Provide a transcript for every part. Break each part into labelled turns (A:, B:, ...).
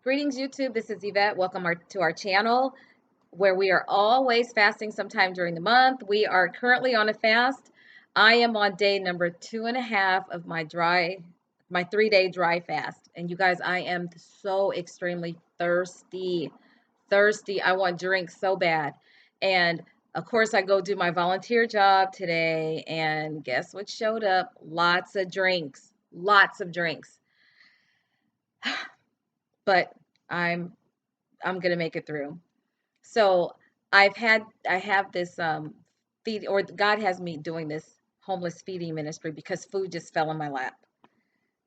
A: Greetings, YouTube. This is Yvette. Welcome to our channel where we are always fasting sometime during the month. We are currently on a fast. I am on day number 2.5 of my 3-day dry fast. And you guys, I am so extremely thirsty. Thirsty. I want drinks so bad. And of course, I go do my volunteer job today. And guess what showed up? Lots of drinks. Lots of drinks. But I'm gonna make it through. So I have this feed, or God has me doing this homeless feeding ministry because food just fell in my lap.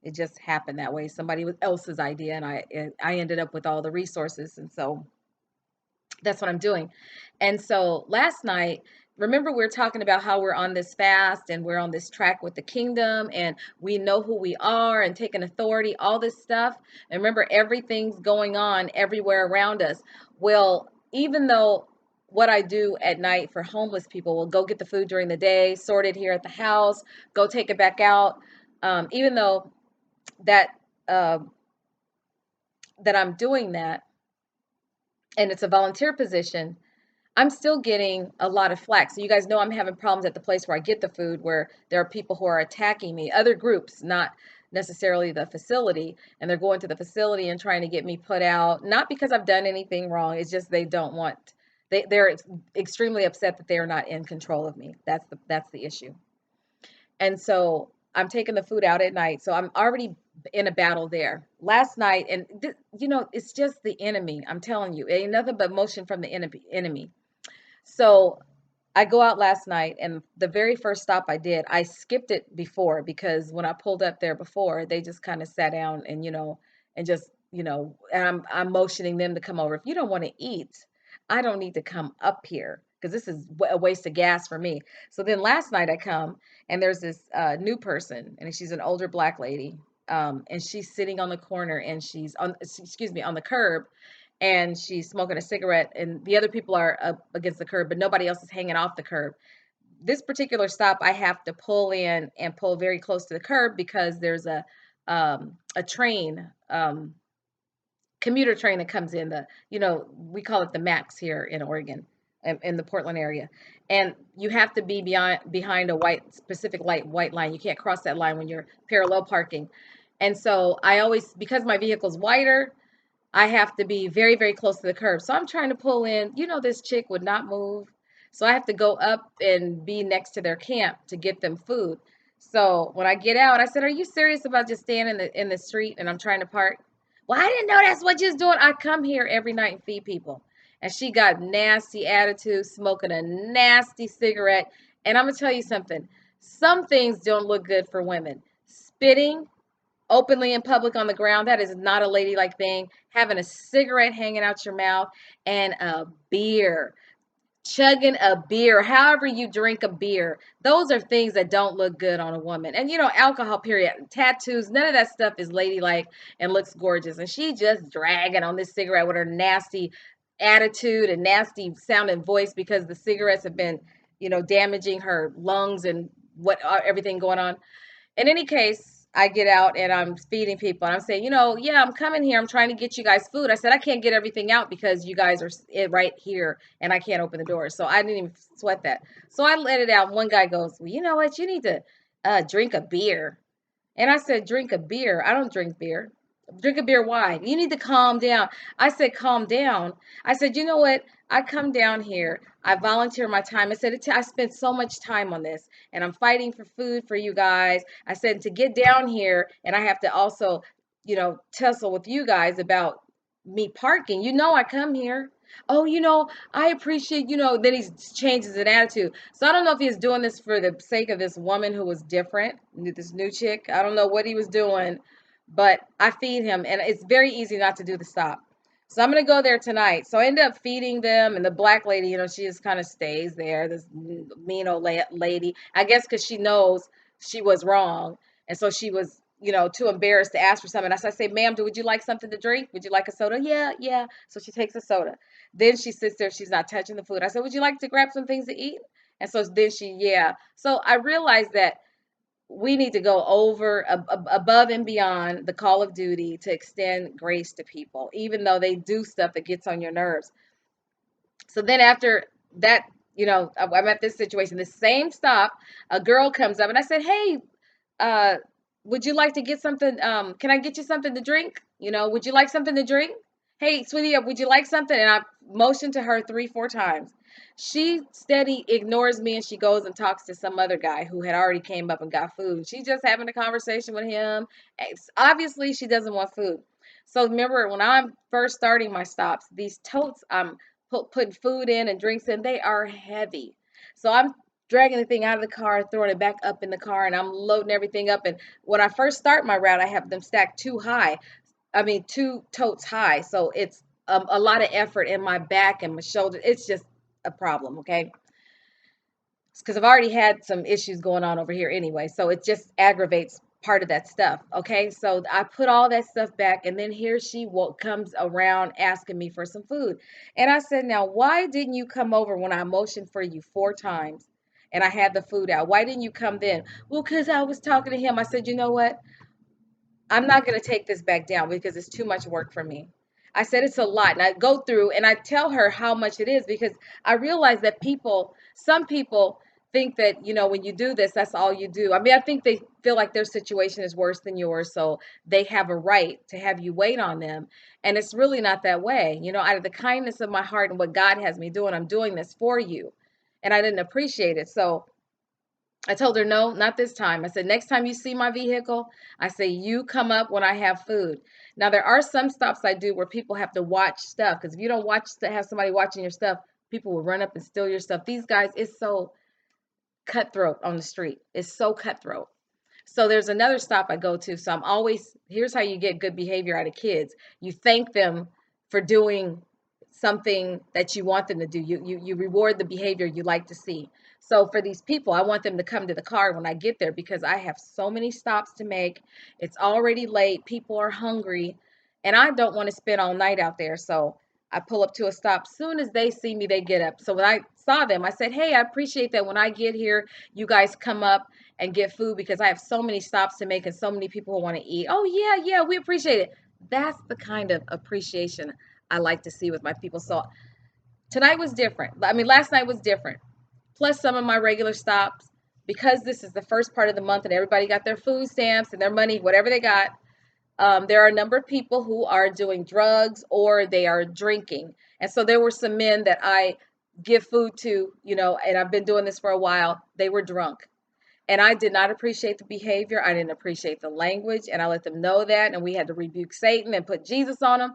A: It just happened that way. Somebody else's idea, and I ended up with all the resources, and so that's what I'm doing. And so last night, remember we were talking about how we're on this fast and we're on this track with the kingdom and we know who we are and taking authority, all this stuff. And remember, everything's going on everywhere around us. Well, even though what I do at night for homeless people will go get the food during the day, sort it here at the house, go take it back out. Even though that uh, that I'm doing that and it's a volunteer position, I'm still getting a lot of flack. So you guys know I'm having problems at the place where I get the food, where there are people who are attacking me, other groups, not necessarily the facility, and they're going to the facility and trying to get me put out, not because I've done anything wrong. It's just they don't want, they're extremely upset that they are not in control of me. That's the issue. And so I'm taking the food out at night. So I'm already in a battle there. Last night, and it's just the enemy. I'm telling you, ain't nothing but motion from the enemy. So I go out last night, and the very first stop I did, I skipped it before because when I pulled up there before, they just kind of sat down and and just and I'm motioning them to come over. If you don't want to eat, I don't need to come up here because this is a waste of gas for me. So then last night I come, and there's this new person, and she's an older black lady, and she's sitting on the corner, and she's on, excuse me, on the curb, and she's smoking a cigarette, and the other people are up against the curb, but nobody else is hanging off the curb. This particular stop, I have to pull in and pull very close to the curb because there's a train, commuter train that comes in. We call it the Max here in Oregon, in the Portland area, and you have to be behind a white line. You can't cross that line when you're parallel parking. And so I always, because my vehicle's wider, I have to be very, very close to the curb. So I'm trying to pull in. This chick would not move. So I have to go up and be next to their camp to get them food. So when I get out, I said, "Are you serious about just staying in the street?" And I'm trying to park. Well, I didn't know that's what you was doing. I come here every night and feed people. And she got nasty attitude, smoking a nasty cigarette. And I'm gonna tell you something. Some things don't look good for women. Spitting openly in public on the ground, that is not a ladylike thing. Having a cigarette hanging out your mouth, and a beer, chugging a beer, however you drink a beer, those are things that don't look good on a woman. And alcohol, period, tattoos, none of that stuff is ladylike and looks gorgeous. And she just dragging on this cigarette with her nasty attitude and nasty sounding voice because the cigarettes have been damaging her lungs and everything going on. In any case, I get out and I'm feeding people. And I'm saying, yeah, I'm coming here. I'm trying to get you guys food. I said, I can't get everything out because you guys are right here and I can't open the door. So I didn't even sweat that. So I let it out. One guy goes, well, you know what? You need to drink a beer. And I said, drink a beer? I don't drink beer. Drink a beer, why? You need to calm down. I said, calm down. I said, you know what? I come down here. I volunteer my time. I said, I spent so much time on this and I'm fighting for food for you guys. I said, to get down here and I have to also, tussle with you guys about me parking. I come here. Oh, I appreciate, then he changes an attitude. So I don't know if he's doing this for the sake of this woman who was different, this new chick. I don't know what he was doing, but I feed him, and it's very easy not to do the stop. So I'm going to go there tonight. So I end up feeding them, and the black lady, she just kind of stays there, this mean old lady, I guess because she knows she was wrong. And so she was, too embarrassed to ask for something. I say, ma'am, would you like something to drink? Would you like a soda? Yeah, yeah. So she takes a soda. Then she sits there. She's not touching the food. I said, would you like to grab some things to eat? And so then yeah. So I realized that we need to go above and beyond the call of duty to extend grace to people, even though they do stuff that gets on your nerves. So then after that, I'm at this situation, the same stop, a girl comes up and I said, "Hey, uh, would you like to get something? Can I get you something to drink? Would you like something to drink? Hey, sweetie, would you like something?" And I motioned to her 3, 4 times. She steady ignores me and she goes and talks to some other guy who had already came up and got food. She's just having a conversation with him. Obviously, she doesn't want food. So remember, when I'm first starting my stops, these totes I'm putting food in and drinks in, they are heavy. So I'm dragging the thing out of the car, throwing it back up in the car, and I'm loading everything up. And when I first start my route, I have them stacked too high. I mean, 2 totes high. So it's a lot of effort in my back and my shoulder. It's just a problem, okay? Because I've already had some issues going on over here anyway. So it just aggravates part of that stuff. Okay. So I put all that stuff back, and then here she comes around asking me for some food. And I said, "Now, why didn't you come over when I motioned for you 4 times and I had the food out? Why didn't you come then?" "Well, because I was talking to him." I said, "You know what? I'm not going to take this back down because it's too much work for me." I said, "It's a lot." And I go through and I tell her how much it is, because I realize that some people think that, when you do this, that's all you do. I mean, I think they feel like their situation is worse than yours. So they have a right to have you wait on them. And it's really not that way. Out of the kindness of my heart and what God has me doing, I'm doing this for you. And I didn't appreciate it. So I told her, "No, not this time." I said, "Next time you see my vehicle," I say, "you come up when I have food." Now, there are some stops I do where people have to watch stuff, because if you don't have somebody watching your stuff, people will run up and steal your stuff. These guys, it's so cutthroat on the street. It's so cutthroat. So there's another stop I go to. So here's how you get good behavior out of kids. You thank them for doing something that you want them to do. You reward the behavior you like to see. So for these people, I want them to come to the car when I get there, because I have so many stops to make. It's already late. People are hungry, and I don't want to spend all night out there. So I pull up to a stop. Soon as they see me, they get up. So when I saw them, I said, "Hey, I appreciate that when I get here, you guys come up and get food, because I have so many stops to make and so many people who want to eat." "Oh, yeah, yeah, we appreciate it." That's the kind of appreciation I like to see with my people. So tonight was different. I mean, last night was different. Plus some of my regular stops, because this is the first part of the month and everybody got their food stamps and their money, whatever they got. There are a number of people who are doing drugs or they are drinking. And so there were some men that I give food to, and I've been doing this for a while. They were drunk. And I did not appreciate the behavior. I didn't appreciate the language. And I let them know that. And we had to rebuke Satan and put Jesus on them.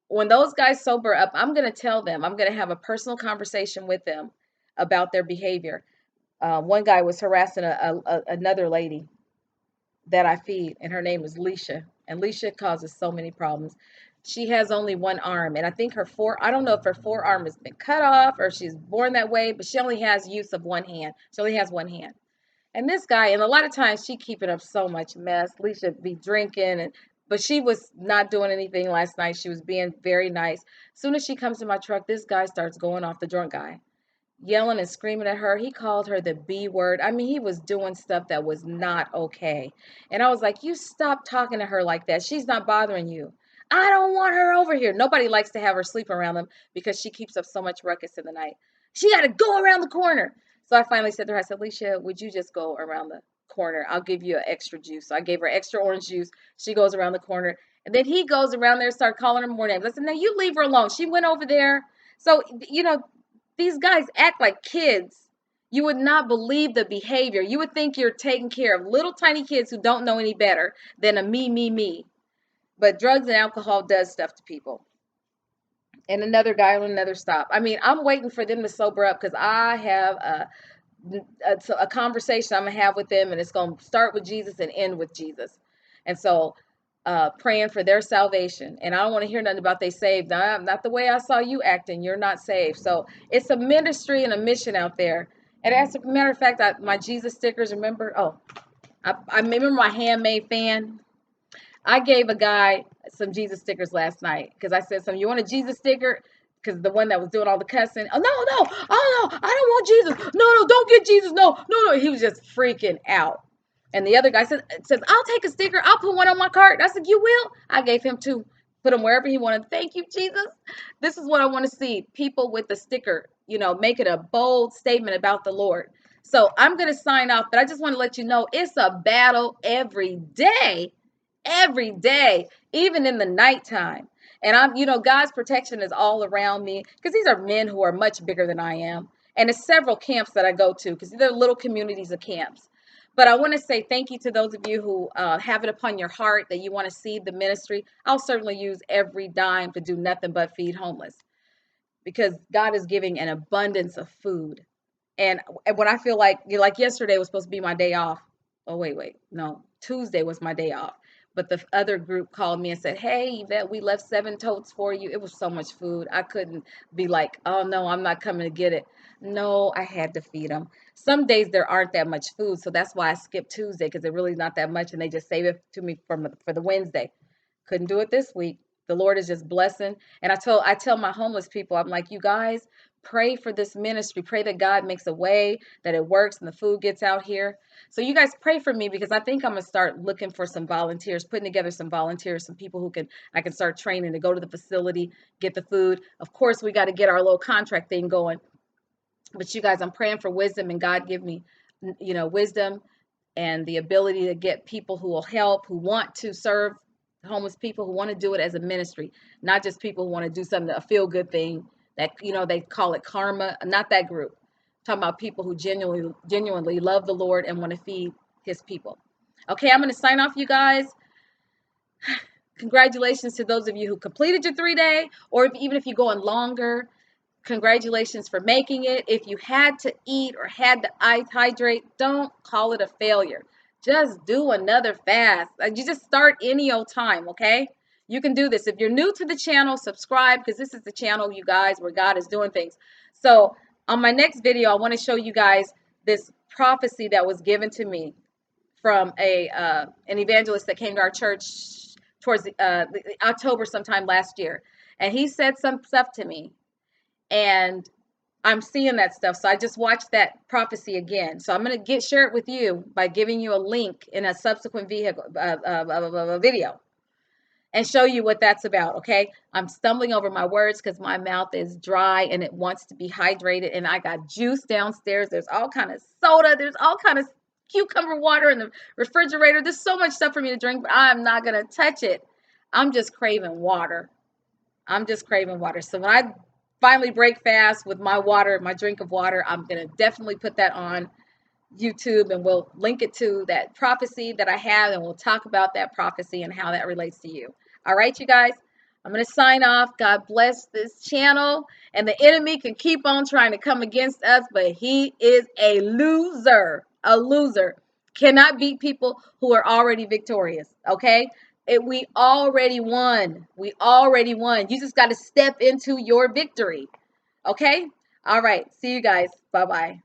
A: When those guys sober up, I'm going to tell them, I'm going to have a personal conversation with them about their behavior. One guy was harassing another lady that I feed, and her name is Leisha. And Leisha causes so many problems. She has only one arm, and I think I don't know if her forearm has been cut off or she's born that way, but she only has use of one hand. She only has one hand. And this guy, and a lot of times she keeping up so much mess. Leisha be drinking, but she was not doing anything last night. She was being very nice. As soon as she comes to my truck, this guy starts going off, the drunk guy, yelling and screaming at her. He called her the B word. I mean, he was doing stuff that was not okay. And I was like, "You stop talking to her like that. She's not bothering you." "I don't want her over here." Nobody likes to have her sleep around them because she keeps up so much ruckus in the night. "She got to go around the corner." So I finally said to her, I said, "Alicia, would you just go around the corner? I'll give you an extra juice." So I gave her extra orange juice. She goes around the corner. And then he goes around there and started calling her more names. I said, "No, you leave her alone." She went over there. So, these guys act like kids. You would not believe the behavior. You would think you're taking care of little tiny kids who don't know any better than a me, me, me. But drugs and alcohol does stuff to people. And another guy on another stop. I mean, I'm waiting for them to sober up, because I have a conversation I'm going to have with them, and it's going to start with Jesus and end with Jesus. And so praying for their salvation. And I don't want to hear nothing about they saved. Not the way I saw you acting. You're not saved. So it's a ministry and a mission out there. And as a matter of fact, my Jesus stickers, remember? Oh, I remember my handmade fan. I gave a guy some Jesus stickers last night, because I said, "You want a Jesus sticker?" Because the one that was doing all the cussing. "Oh, no, no, oh, no, I don't want Jesus. No, no, don't get Jesus. No, no, no." He was just freaking out. And the other guy says, I'll take a sticker. I'll put one on my cart. I said, you will? I gave him two. Put them wherever he wanted. Thank you, Jesus. This is what I want to see. People with the sticker, make it a bold statement about the Lord. So I'm going to sign off, but I just want to let you know it's a battle every day, even in the nighttime. And God's protection is all around me because these are men who are much bigger than I am. And it's several camps that I go to because they're little communities of camps. But I want to say thank you to those of you who have it upon your heart that you want to seed the ministry. I'll certainly use every dime to do nothing but feed homeless because God is giving an abundance of food. And when I feel like yesterday was supposed to be my day off. Oh, wait. No, Tuesday was my day off. But the other group called me and said, hey, Yvette, we left 7 totes for you. It was so much food. I couldn't be like, oh, no, I'm not coming to get it. No, I had to feed them. Some days there aren't that much food. So that's why I skipped Tuesday because it really not that much. And they just save it to me for the Wednesday. Couldn't do it this week. The Lord is just blessing. And I tell my homeless people, I'm like, you guys, pray for this ministry. Pray that God makes a way, that it works and the food gets out here. So you guys pray for me because I think I'm going to start looking for some volunteers, putting together some volunteers, some people I can start training to go to the facility, get the food. Of course, we got to get our little contract thing going. But you guys, I'm praying for wisdom and God give me, wisdom and the ability to get people who will help, who want to serve homeless people, who want to do it as a ministry, not just people who want to do something, a feel good thing that, they call it karma, not that group. I'm talking about people who genuinely love the Lord and want to feed his people. Okay, I'm going to sign off, you guys. Congratulations to those of you who completed your 3-day, or even if you're going longer. Congratulations for making it. If you had to eat or had to hydrate, don't call it a failure. Just do another fast. You just start any old time, okay? You can do this. If you're new to the channel, subscribe because this is the channel, you guys, where God is doing things. So on my next video, I want to show you guys this prophecy that was given to me from an evangelist that came to our church towards October sometime last year. And he said some stuff to me. And I'm seeing that stuff. So I just watched that prophecy again. So I'm going to share it with you by giving you a link in a subsequent video and show you what that's about. Okay. I'm stumbling over my words because my mouth is dry and it wants to be hydrated. And I got juice downstairs. There's all kind of soda. There's all kind of cucumber water in the refrigerator. There's so much stuff for me to drink, but I'm not going to touch it. I'm just craving water. So when I finally break fast with my water, my drink of water, I'm going to definitely put that on YouTube and we'll link it to that prophecy that I have and we'll talk about that prophecy and how that relates to you. All right, you guys, I'm going to sign off. God bless this channel, and the enemy can keep on trying to come against us, but he is a loser. Cannot beat people who are already victorious. Okay. We already won. You just got to step into your victory. Okay. All right. See you guys. Bye-bye.